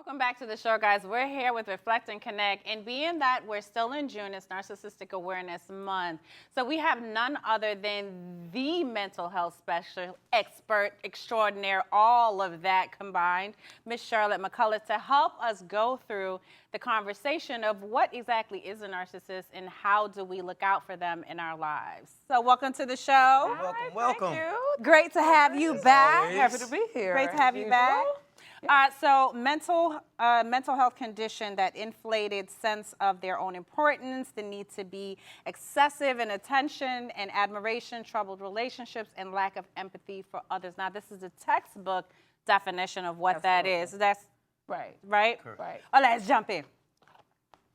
Welcome back to the show, guys. We're here with Reflect and Connect, and being that we're still in June, it's Narcissistic Awareness Month. So we have none other than the mental health specialist, expert, extraordinaire, all of that combined, Miss Cherlette McCulough, to help us go through the conversation of what exactly is a narcissist and how do we look out for them in our lives. So welcome to the show. Welcome. Thank you. Great to have you back. Always. Happy to be here. Great to have you back. So mental health condition, that inflated sense of their own importance, the need to be excessive in attention and admiration, troubled relationships, and lack of empathy for others. Now, this is a textbook definition of what that is. That's Right. right? Correct. Right. Oh, let's jump in.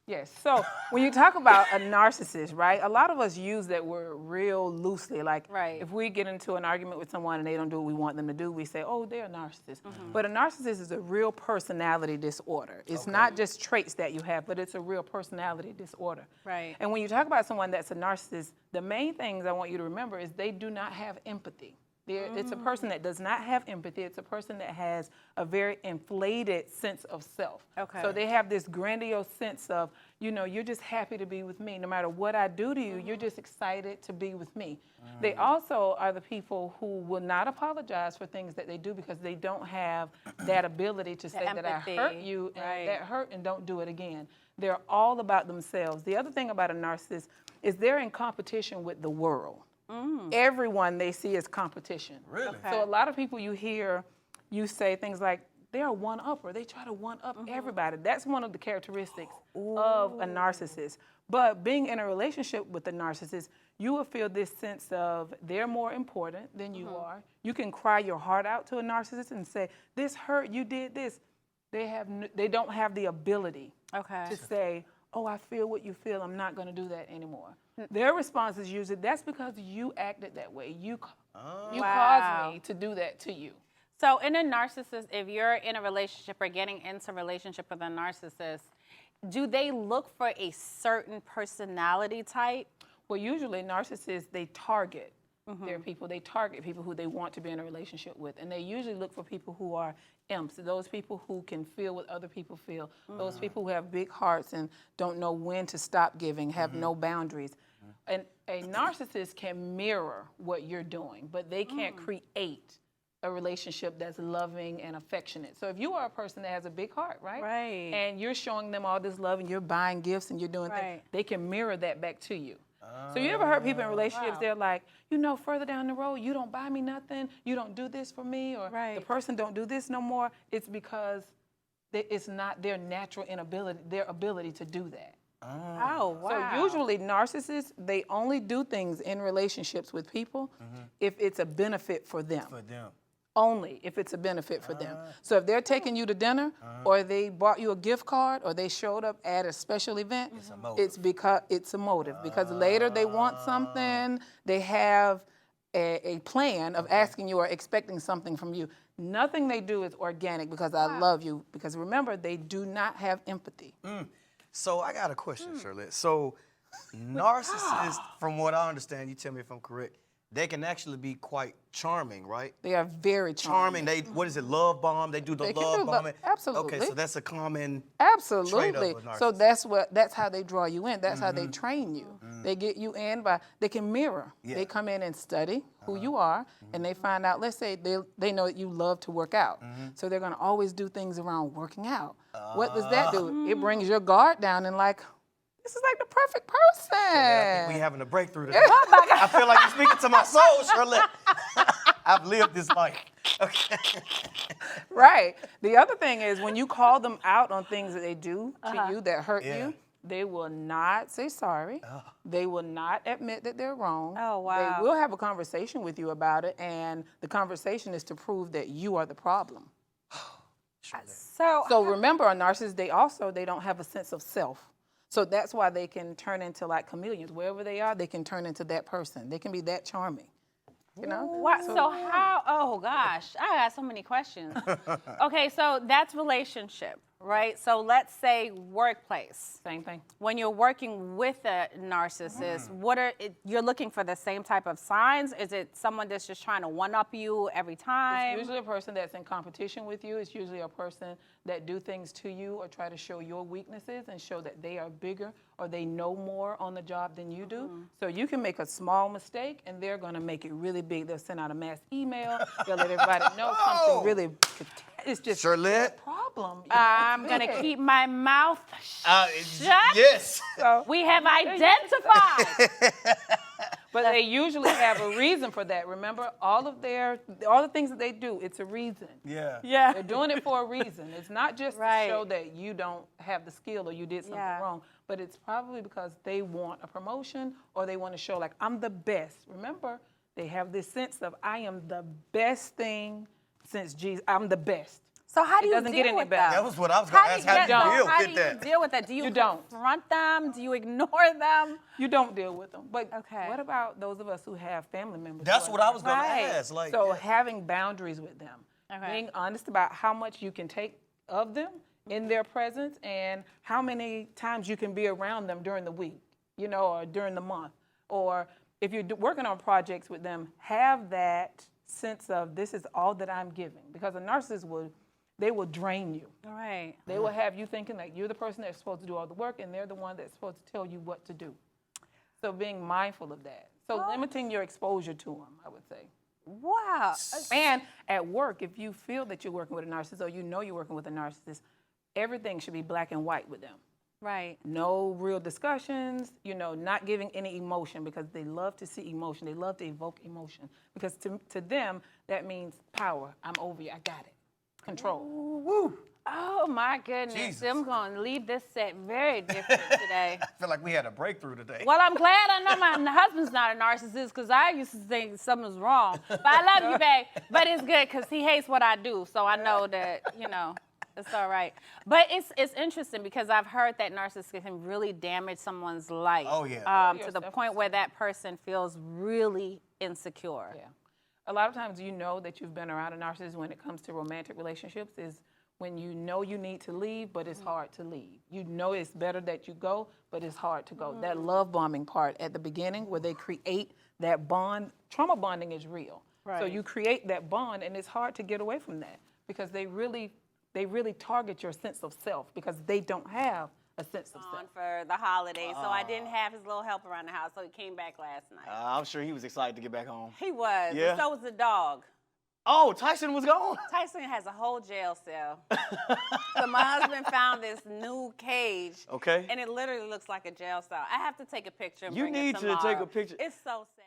Yes. So when you talk about a narcissist, right, a lot of us use that word real loosely. Like, Right. if we get into an argument with someone and they don't do what we want them to do, we say, oh, they're a narcissist. But a narcissist is a real personality disorder. It's not just traits that you have, but it's a real personality disorder. Right. And when you talk about someone that's a narcissist, the main things I want you to remember is they do not have empathy. It's a person that does not have empathy. It's a person that has a very inflated sense of self. Okay. So they have this grandiose sense of, you know, you're just happy to be with me. No matter what I do to you, you're just excited to be with me. They also are the people who will not apologize for things that they do because they don't have that ability to say that I hurt you and that hurt and don't do it again. They're all about themselves. The other thing about a narcissist is they're in competition with the world. Everyone they see as competition. Really? Okay. So a lot of people you hear, you say things like, they're a one-upper. They try to one-up everybody. That's one of the characteristics of a narcissist. But being in a relationship with a narcissist, you will feel this sense of they're more important than you are. You can cry your heart out to a narcissist and say, this hurt, you did this. They don't have the ability to say, oh, I feel what you feel. I'm not going to do that anymore. Their response is usually, that's because you acted that way. You caused me to do that to you. So in a narcissist, if you're in a relationship or getting into a relationship with a narcissist, do they look for a certain personality type? Well, usually narcissists, they target their people. They target people who they want to be in a relationship with. And they usually look for people who are imps, those people who can feel what other people feel, those people who have big hearts and don't know when to stop giving, have no boundaries. And a narcissist can mirror what you're doing, but they can't create a relationship that's loving and affectionate. So if you are a person that has a big heart, right? Right. And you're showing them all this love and you're buying gifts and you're doing things, they can mirror that back to you. So you ever heard people in relationships, they're like, you know, further down the road, you don't buy me nothing, you don't do this for me, or the person don't do this no more. It's because it's not their natural inability, their ability to do that. Oh, wow. So usually narcissists, they only do things in relationships with people if it's a benefit for them. For them. Only if it's a benefit for them. So if they're taking you to dinner, or they bought you a gift card, or they showed up at a special event, it's because it's a motive. Because later they want something, they have a plan of asking you or expecting something from you. Nothing they do is organic because I love you. Because remember, they do not have empathy. So I got a question, Cherlette. So narcissists, from what I understand, you tell me if I'm correct, they can actually be quite charming, right? They are very charming. They, what is it, love bomb? They do the love bombing? Absolutely. Okay, so that's a common Absolutely. trait of a So narcissist. that's how they draw you in. That's how they train you. They get you in by, they can mirror. They come in and study who you are, and they find out, let's say they know that you love to work out. So they're gonna always do things around working out. What does that do? It brings your guard down and like, this is like the perfect person. I think we having a breakthrough today. I feel like you're speaking to my soul, Cherlette. I've lived this life. Okay. Right. The other thing is when you call them out on things that they do to you that hurt you, they will not say sorry. They will not admit that they're wrong. Oh, wow. They will have a conversation with you about it, and the conversation is to prove that you are the problem. So remember, a narcissist, they don't have a sense of self. So that's why they can turn into like chameleons. Wherever they are, they can turn into that person. They can be that charming. You know? What? So how, oh gosh, I got so many questions. Okay, so that's relationship. right? So let's say workplace. Same thing. When you're working with a narcissist, you're looking for the same type of signs? Is it someone that's just trying to one-up you every time? It's usually a person that's in competition with you. It's usually a person that do things to you or try to show your weaknesses and show that they are bigger or they know more on the job than you do. So you can make a small mistake and they're going to make it really big. They'll send out a mass email. They'll let everybody know something really. It's just Cherlette? a problem. I'm going to keep my mouth shut. Yes. So, We have identified. but they usually have a reason for that. Remember, all the things that they do, it's a reason. Yeah. Yeah. They're doing it for a reason. It's not just Right. to show that you don't have the skill or you did something wrong, but it's probably because they want a promotion or they want to show like, I'm the best. Remember, they have this sense of, I am the best thing since Jesus. I'm the best. So how do you doesn't deal get any with better. that? That was what I was going to ask. How do you deal How with do that? you deal with that? Do you, You don't. confront them? Do you ignore them? You don't deal with them. But Okay. what about those of us who have family members? That's who are what I was going to Right. ask. Like, So having boundaries with them, Okay. being honest about how much you can take of them in their presence and how many times you can be around them during the week, or during the month. Or if you're working on projects with them, have that sense of this is all that I'm giving. Because a narcissist will drain you. All right. They will have you thinking that you're the person that's supposed to do all the work and they're the one that's supposed to tell you what to do. So being mindful of that. So limiting your exposure to them, I would say. Wow. And at work, if you feel that you're working with a narcissist or you're working with a narcissist, everything should be black and white with them. Right. No real discussions, not giving any emotion because they love to see emotion. They love to evoke emotion because to them, that means power. I'm over you. I got it. Control. woo. Oh my goodness. Jesus. I'm going to leave this set very different today. I feel like we had a breakthrough today. Well, I'm glad I know my husband's not a narcissist because I used to think something was wrong. But I love you, babe. But it's good because he hates what I do. So I know that, it's all right. But it's interesting because I've heard that narcissists can really damage someone's life. Oh, yeah. To the point where that person feels really insecure. Yeah. A lot of times you know that you've been around a narcissist when it comes to romantic relationships is when you know you need to leave, but it's hard to leave. You know it's better that you go, but it's hard to go. That love bombing part at the beginning where they create that bond, trauma bonding is real. Right. So you create that bond and it's hard to get away from that because they really target your sense of self because they don't have a sense of On self. for the holidays, so I didn't have his little help around the house, so he came back last night. I'm sure he was excited to get back home. He was, Yeah. and so was the dog. Oh, Tyson was gone. Tyson has a whole jail cell. So my husband found this new cage. Okay. And it literally looks like a jail cell. I have to take a picture and You bring it need to take tomorrow. a picture. It's so sad.